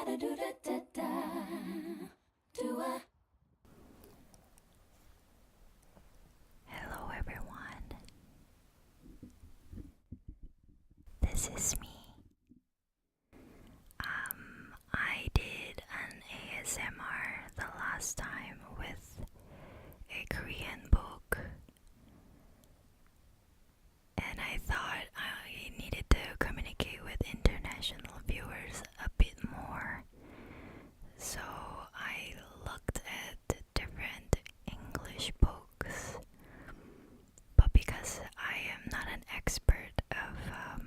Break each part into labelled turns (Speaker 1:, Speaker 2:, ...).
Speaker 1: Hello everyone, this is me. I did an ASMR the last time with a Korean book, and I thought I needed to communicate with international viewers a bit more, so I looked at different English books. But because I am not an expert of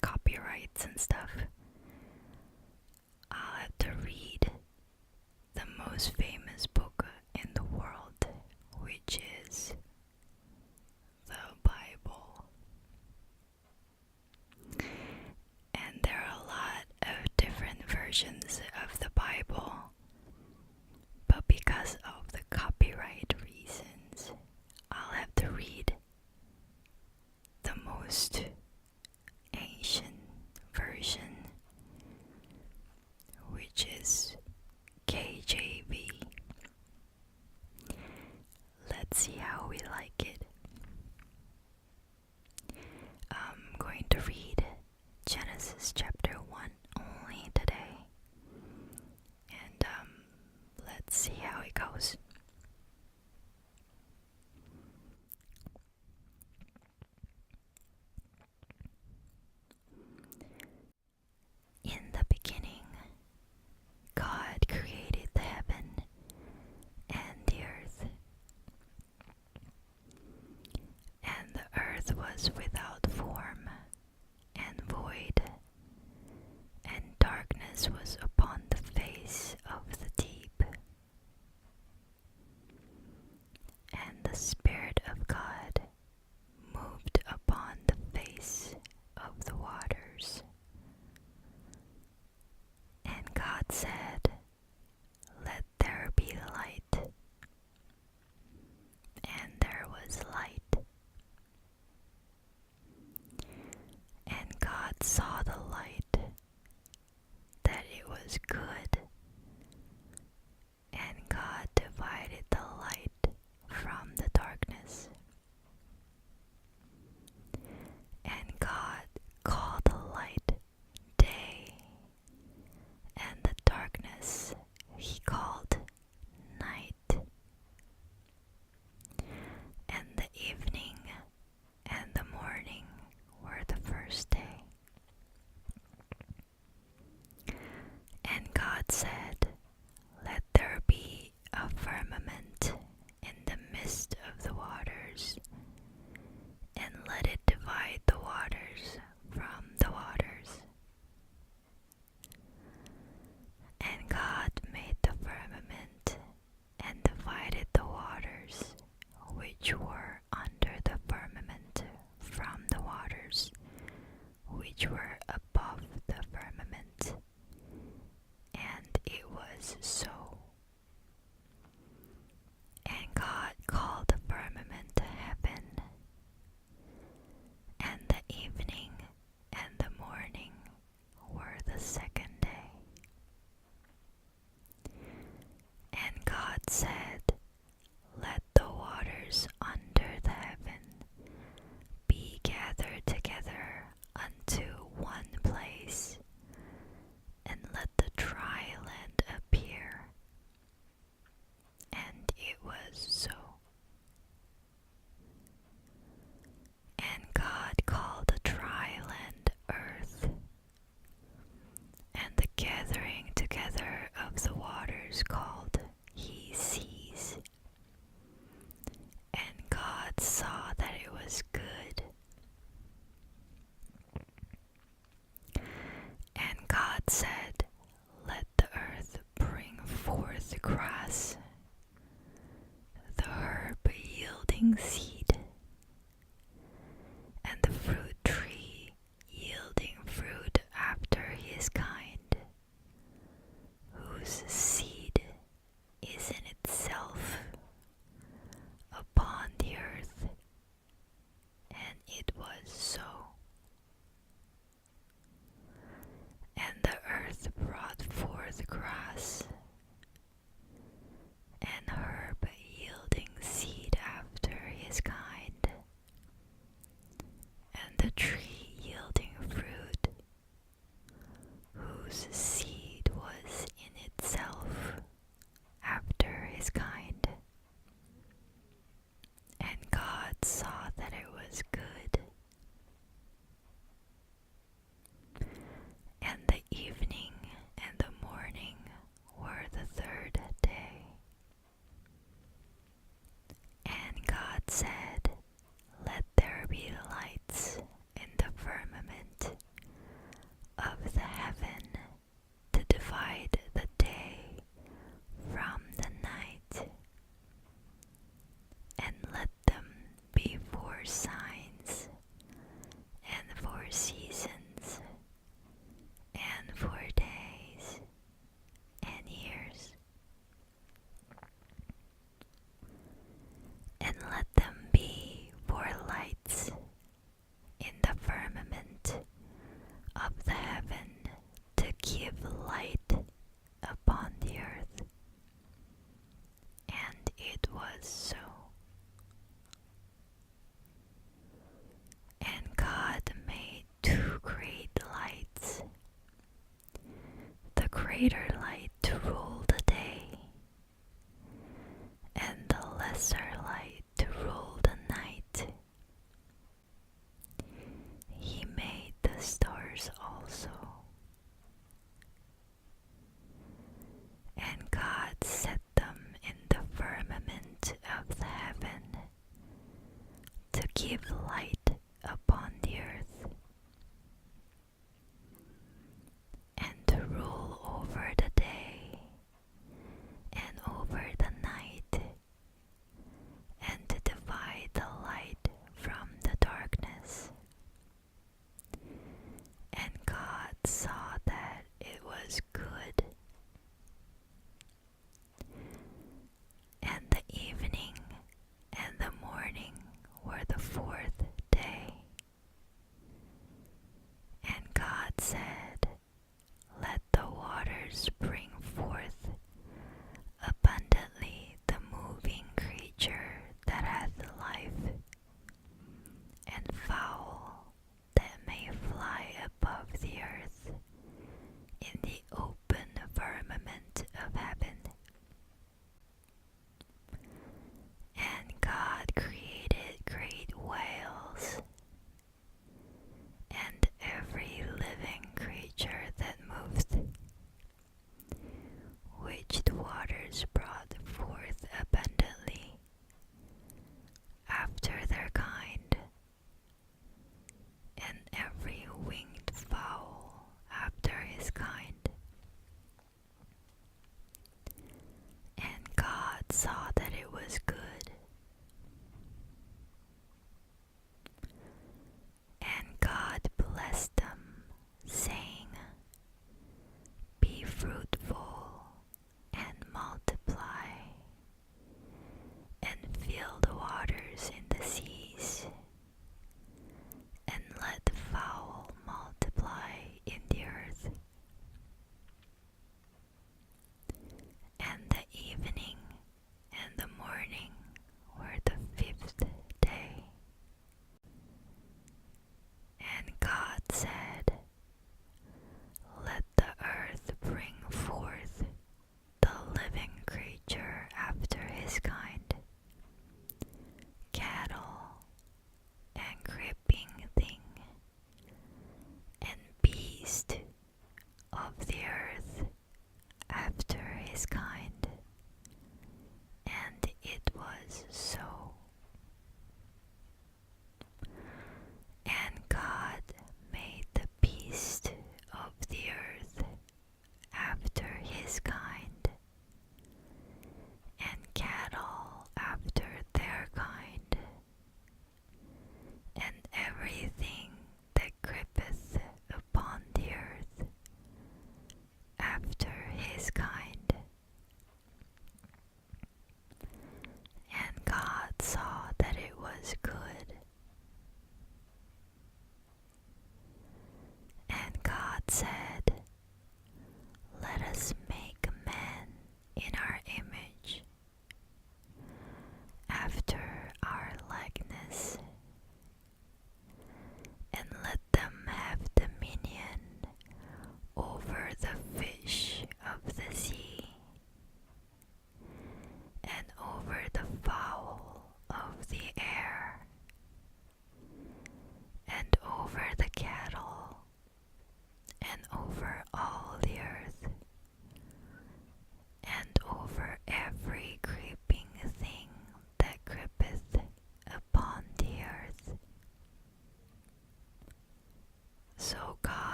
Speaker 1: copyrights and stuff, I'll have to read the most famous book in the world, which is the Bible. And there are a lot of different versions of the Bible, but because of the copyright reasons, I'll have to read the most ancient version, which is KJV. Let's see how we like it. I'm going to read Genesis chapter 1 only today, and let's see how it goes. In the beginning, God created the heaven and the earth. And the earth was without form and void, and darkness was upon the face of the deep. And the Spirit of God moved upon the face of the waters. And God said, "Let there be light." And there was light. And God saw the light, that it was good. And God divided the light from the darkness. And God called the light day, and the darkness He called night. And the evening and the morning were the first day. And God said, "Let there be a firmament in the midst of the waters, and let it divide the waters from the waters." And God made the firmament and divided the waters which were under the firmament from the waters which were above the firmament. And it was so. And God called the firmament heaven. And the evening and the morning were the second day. And God said, "Let the waters under the heaven be gathered together unto one place, and let the dry land appear." And it was so. And God called the dry land earth, and the gathering together of the waters called He seas. And God saw that it was good. And God said, "Let the earth bring forth grass, the herb yielding seed, and the fruit tree yielding fruit after his kind, whose seed is in itself upon the earth." And it was so. And the evening and the morning were the third day. And God said, "Let there be lights in the firmament of the heaven to divide the day from the night, and let them be for signs and for seasons and for days and years. And let them be for lights in the firmament of the heaven to give light upon the earth." And it was so. And God made two great lights, the greater light to rule the day, and the lesser light to rule the night. He made the stars also. And God set them in the firmament of the heaven to give light upon the earth, and to rule over the day and over the night, and to divide the light from the darkness. And God saw that it was good. And the evening and the morning were the fourth day. And God said, "Let the waters bring forth abundantly the moving creature that hath life, and fowl that may fly above the earth,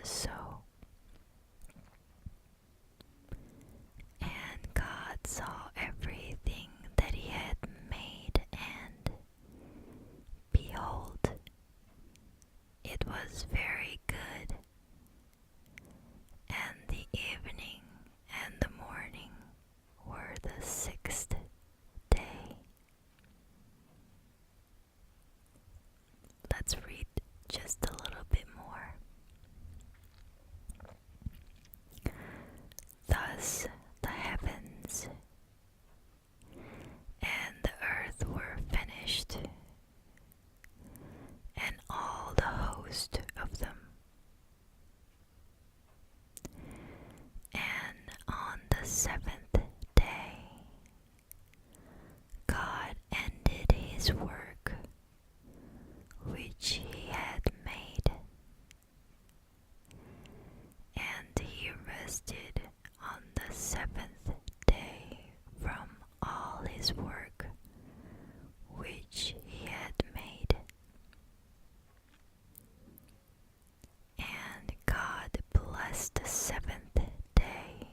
Speaker 1: so. And God saw everything that he had made, and behold, it was very good. And the evening and the morning were the sixth day. Let's read just a little bit more. Thus the heavens and the earth were finished, and all the host of them. And on the seventh day, God ended his work which he had made, and he rested on the seventh day from all his work which he had made. And God blessed the seventh day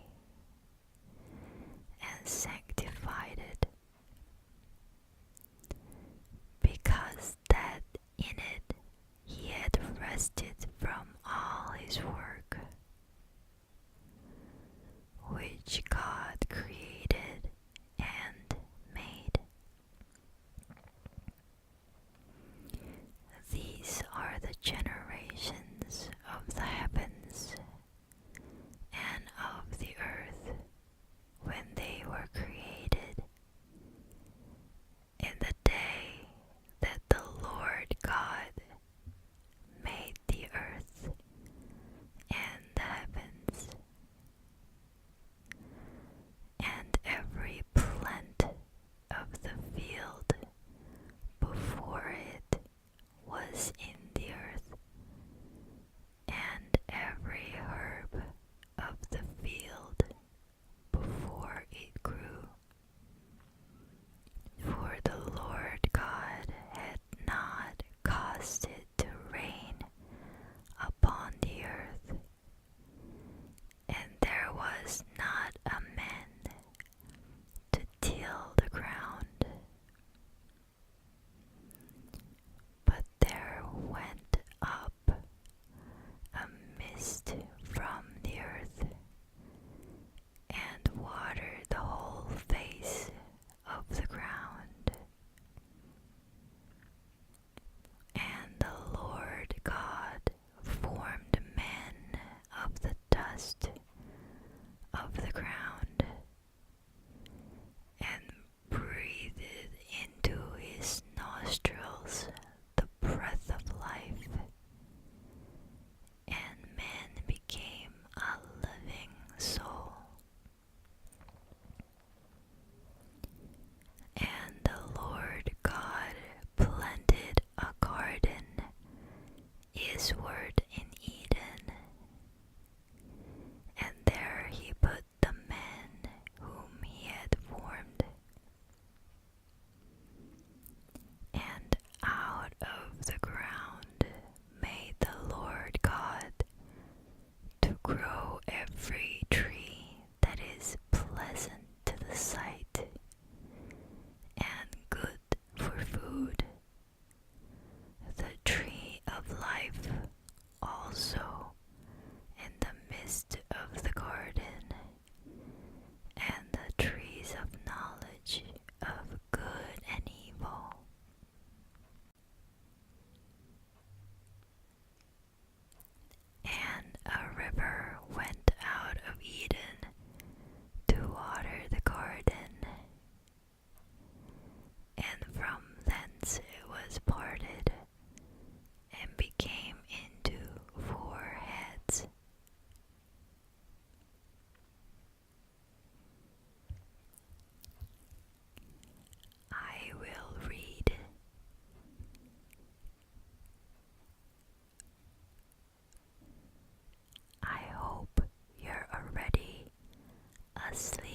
Speaker 1: and sanctified it, because that in it he had rested from all his work which God created and made. These are the generations of the heavens and of the earth when they were created, in the day that the Lord God made the earth and the heavens, and every plant of the field before it was in the earth, and every herb of the field before it grew. For the Lord God had not caused it to rain upon the earth, and there was not a man to till the ground. But there went up a mist from the earth, and watered the whole face of the ground. And the Lord God formed man of the dust of the ground, and breathed into his nostrils the breath of life, and man became a living soul. And the Lord God planted a garden eastward in Eden, and there he put the man whom he had formed. And out of the ground made the Lord God to grow every tree that is pleasant to the sight and good for food, the tree of life also in the midst of the garden, and the trees of knowledge of good and evil. And a river went out of Eden to water the garden, and from thence it was parted and became into four heads. I will read. I hope you're already asleep.